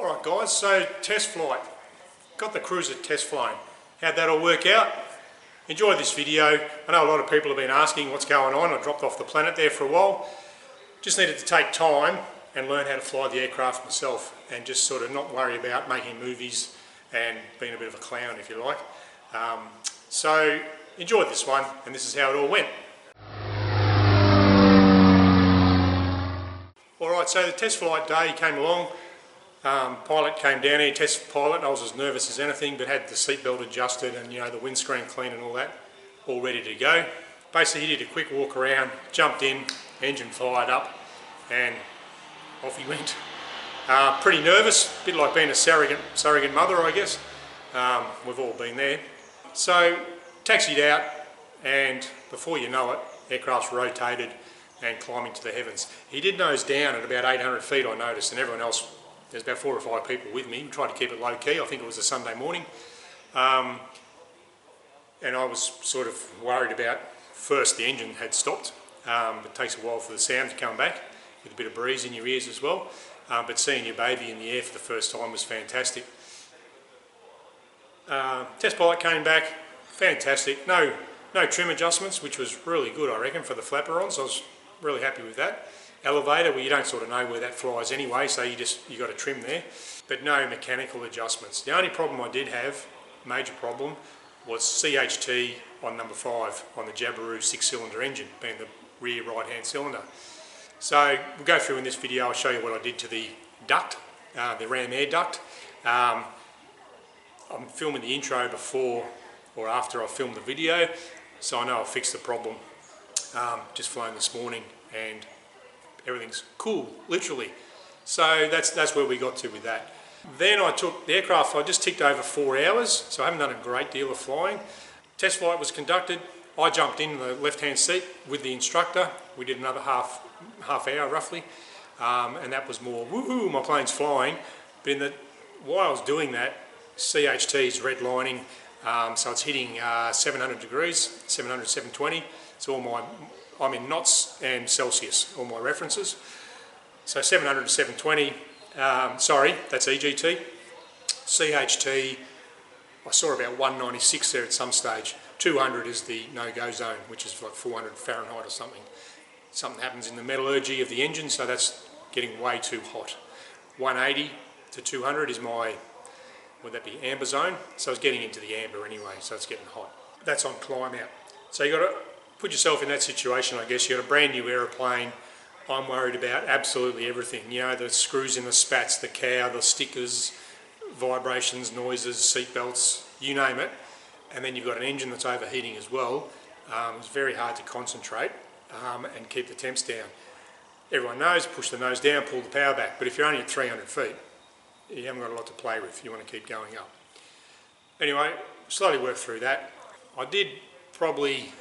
Alright guys, so test flight. Got the Cruzer test flying. How'd that all work out? Enjoy this video. I know a lot of people have been asking what's going on. I dropped off the planet there for a while. Just needed to take time and learn how to fly the aircraft myself and just sort of not worry about making movies and being a bit of a clown, if you like. So enjoyed this one, and this is how it all went. Alright, so the test flight day came along. Pilot came down here, test pilot. I was as nervous as anything, but had the seatbelt adjusted and the windscreen clean and all that, all ready to go. Basically, he did a quick walk around, jumped in, engine fired up, and off he went. Pretty nervous, a bit like being a surrogate mother, I guess. We've all been there. So taxied out, and before you know it, aircraft's rotated and climbing to the heavens. He did nose down at about 800 feet, I noticed, and everyone else. There's about 4 or 5 people with me. We tried to keep it low key. I think it was a Sunday morning. And I was sort of worried about, first the engine had stopped. It takes a while for the sound to come back with a bit of breeze in your ears as well. But seeing your baby in the air for the first time was fantastic. Test pilot came back, fantastic. No trim adjustments, which was really good, I reckon, for the flaperons. I was really happy with that. Elevator, well, you don't sort of know where that flies anyway, so you got to trim there, but no mechanical adjustments. The only problem I did have, major problem, was CHT on number 5 on the Jabiru 6-cylinder engine, being the rear right-hand cylinder. So we'll go through in this video. I'll show you what I did to the duct, the ram air duct. I'm filming the intro before or after I filmed the video, so I know I'll fix the problem. Just flown this morning and everything's cool, literally. So that's where we got to with that. Then I took the aircraft, I just ticked over 4 hours, so I haven't done a great deal of flying. Test flight was conducted. I jumped in the left-hand seat with the instructor. We did another half hour roughly, and that was more woohoo, my plane's flying. But while I was doing that, CHT is redlining, so it's hitting 700 degrees, 700, 720. So I'm in knots and Celsius, all my references. So 700 to 720, sorry, that's EGT. CHT, I saw about 196 there at some stage. 200 is the no-go zone, which is like 400 Fahrenheit or something. Something happens in the metallurgy of the engine, so that's getting way too hot. 180 to 200 is my, would that be amber zone? So it's getting into the amber anyway, so it's getting hot. That's on climb out. So you got to put yourself in that situation, I guess. You've got a brand new aeroplane. I'm worried about absolutely everything. The screws in the spats, the cow, the stickers, vibrations, noises, seat belts, you name it. And then you've got an engine that's overheating as well. It's very hard to concentrate and keep the temps down. Everyone knows, push the nose down, pull the power back. But if you're only at 300 feet, you haven't got a lot to play with. You want to keep going up. Anyway, slowly work through that. I did probably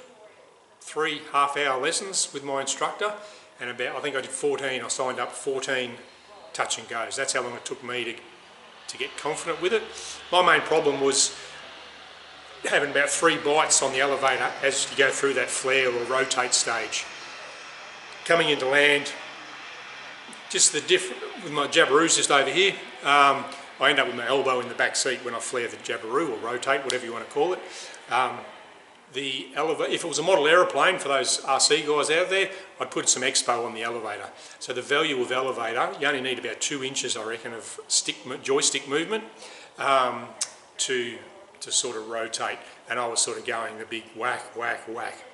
3 half-hour lessons with my instructor, and I think I did 14. I signed up 14 touch and goes. That's how long it took me to get confident with it. My main problem was having about 3 bites on the elevator as you go through that flare or rotate stage. Coming into land, just the different with my Jabiru's just over here. I end up with my elbow in the back seat when I flare the Jabiru or rotate, whatever you want to call it. The elevator, if it was a model aeroplane for those RC guys out there, I'd put some expo on the elevator. So the value of elevator, you only need about 2 inches, I reckon, of joystick movement to sort of rotate. And I was sort of going the big whack, whack, whack.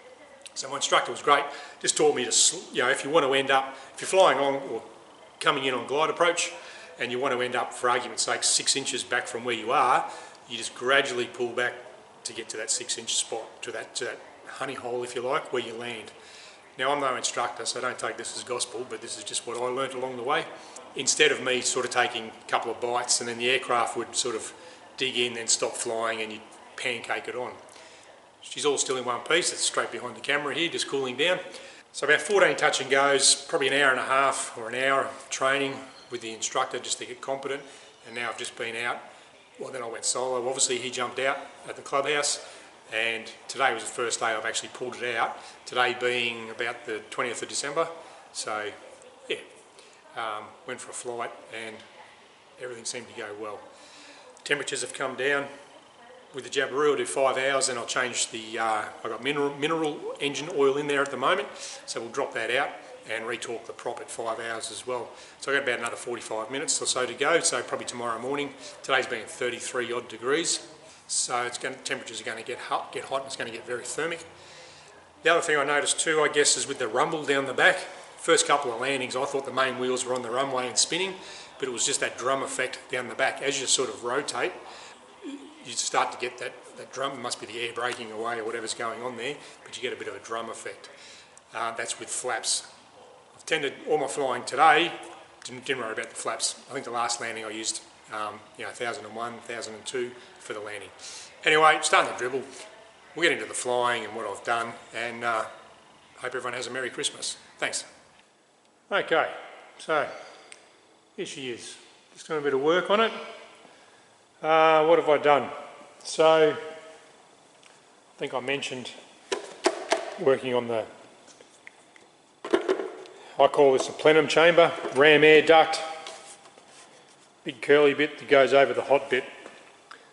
So my instructor was great. Just taught me to, if you want to end up, if you're flying on or coming in on glide approach, and you want to end up, for argument's sake, 6 inches back from where you are, you just gradually pull back to get to that 6-inch spot, to that honey hole, if you like, where you land. Now, I'm no instructor, so don't take this as gospel, but this is just what I learnt along the way. Instead of me sort of taking a couple of bites and then the aircraft would sort of dig in, then stop flying and you'd pancake it on. She's all still in one piece. It's straight behind the camera here, just cooling down. So about 14 touch and goes, probably an hour and a half or an hour of training with the instructor just to get competent. And now I've just been out. Well, then I went solo. Obviously, he jumped out at the clubhouse, and today was the first day I've actually pulled it out. Today being about the 20th of December. So, yeah, went for a flight, and everything seemed to go well. Temperatures have come down. With the Jabiru, I'll do 5 hours, and I'll change the, I've got mineral engine oil in there at the moment, so we'll drop that out and retorque the prop at 5 hours as well. So I've got about another 45 minutes or so to go, so probably tomorrow morning. Today's been 33 odd degrees, so temperatures are going to get hot and it's going to get very thermic. The other thing I noticed too, I guess, is with the rumble down the back. First couple of landings, I thought the main wheels were on the runway and spinning, but it was just that drum effect down the back. As you sort of rotate, you start to get that drum. It must be the air breaking away or whatever's going on there, but you get a bit of a drum effect. That's with flaps. I've tended, all my flying today, didn't worry about the flaps. I think the last landing I used 1001, 1002 for the landing. Anyway, starting to dribble. We'll get into the flying and what I've done, and hope everyone has a Merry Christmas. Thanks. Okay, so here she is. Just doing a bit of work on it. What have I done? So, I think I mentioned working on the, I call this a plenum chamber, ram air duct, big curly bit that goes over the hot bit.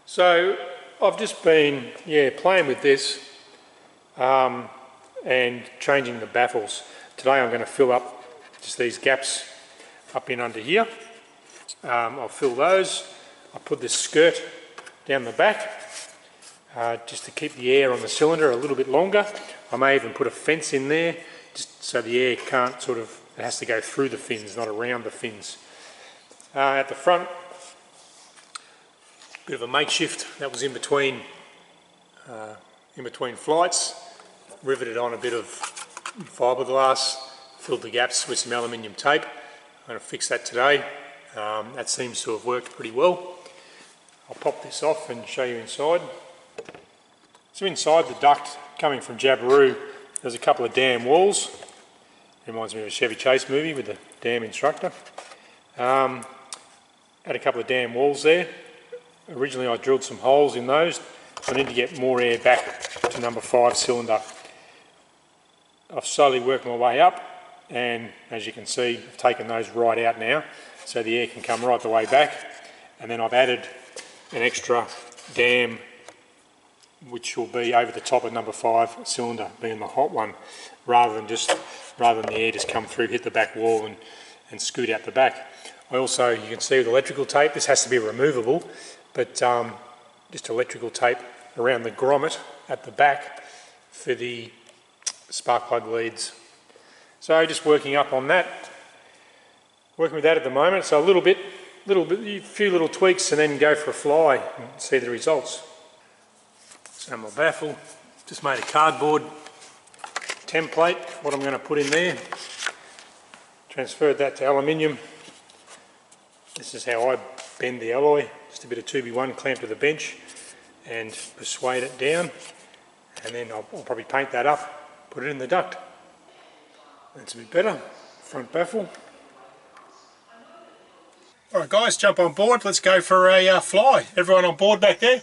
So, I've just been, playing with this and changing the baffles. Today I'm going to fill up just these gaps up in under here. I'll fill those. I'll put this skirt down the back just to keep the air on the cylinder a little bit longer. I may even put a fence in there just so the air can't sort of, it has to go through the fins, not around the fins. At the front, bit of a makeshift that was in between flights. Riveted on a bit of fiberglass, filled the gaps with some aluminium tape. I'm going to fix that today. That seems to have worked pretty well. I'll pop this off and show you inside. So inside the duct, coming from Jabiru, there's a couple of dam walls. Reminds me of a Chevy Chase movie with the dam instructor. Had a couple of dam walls there. Originally I drilled some holes in those. I need to get more air back to number 5 cylinder. I've slowly worked my way up, and as you can see, I've taken those right out now, so the air can come right the way back. And then I've added an extra dam which will be over the top of number 5 cylinder, being the hot one, rather than the air just come through, hit the back wall and scoot out the back. I also, you can see with electrical tape, this has to be removable, but just electrical tape around the grommet at the back for the spark plug leads. So just working up on that, working with that at the moment. So a few little tweaks, and then go for a fly and see the results. So my baffle, just made a cardboard template, what I'm going to put in there. Transferred that to aluminium. This is how I bend the alloy, just a bit of 2B1 clamped to the bench and persuade it down, and then I'll probably paint that up, put it in the duct. That's a bit better. Front baffle. Alright guys, jump on board, let's go for a fly. Everyone on board back there?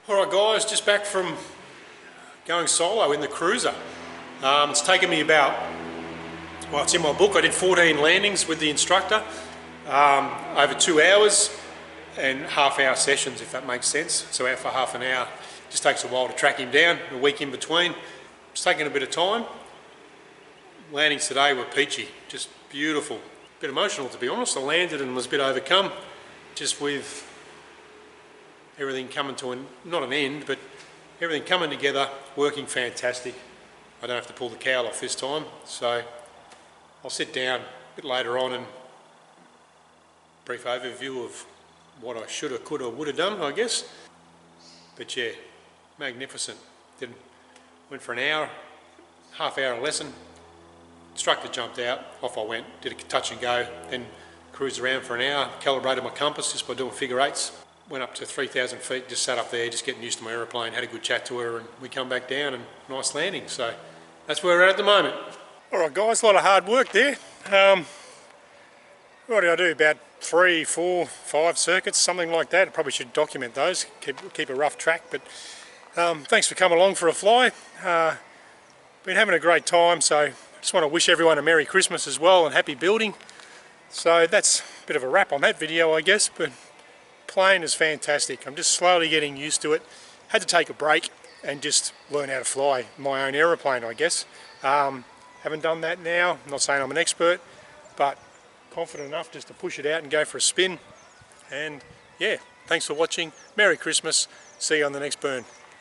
Alright guys, just back from going solo in the Cruzer. It's taken me about, well, it's in my book, I did 14 landings with the instructor over 2 hours and half-hour sessions, if that makes sense. So out for half an hour. Just takes a while to track him down, a week in between. It's taken a bit of time. Landings today were peachy, just beautiful. A bit emotional, to be honest. I landed and was a bit overcome, just with everything coming to not an end, but everything coming together, working fantastic. I don't have to pull the cowl off this time, so I'll sit down a bit later on and brief overview of what I should have, could have, would have done, I guess. But yeah, magnificent. Went for an hour, half-hour lesson. Instructor jumped out, off I went, did a touch and go, then cruised around for an hour, calibrated my compass just by doing figure eights. Went up to 3,000 feet, just sat up there, just getting used to my aeroplane, had a good chat to her, and we come back down and nice landing. So that's where we're at the moment. Alright guys, a lot of hard work there. What did I do? About 3, 4, 5 circuits, something like that. I probably should document those, keep a rough track, but thanks for coming along for a fly. Been having a great time, so I just want to wish everyone a Merry Christmas as well and happy building. So that's a bit of a wrap on that video, I guess, but plane is fantastic. I'm just slowly getting used to it. Had to take a break and just learn how to fly my own aeroplane, I guess. Haven't done that now. I'm not saying I'm an expert, but confident enough just to push it out and go for a spin. And yeah, thanks for watching. Merry Christmas. See you on the next burn.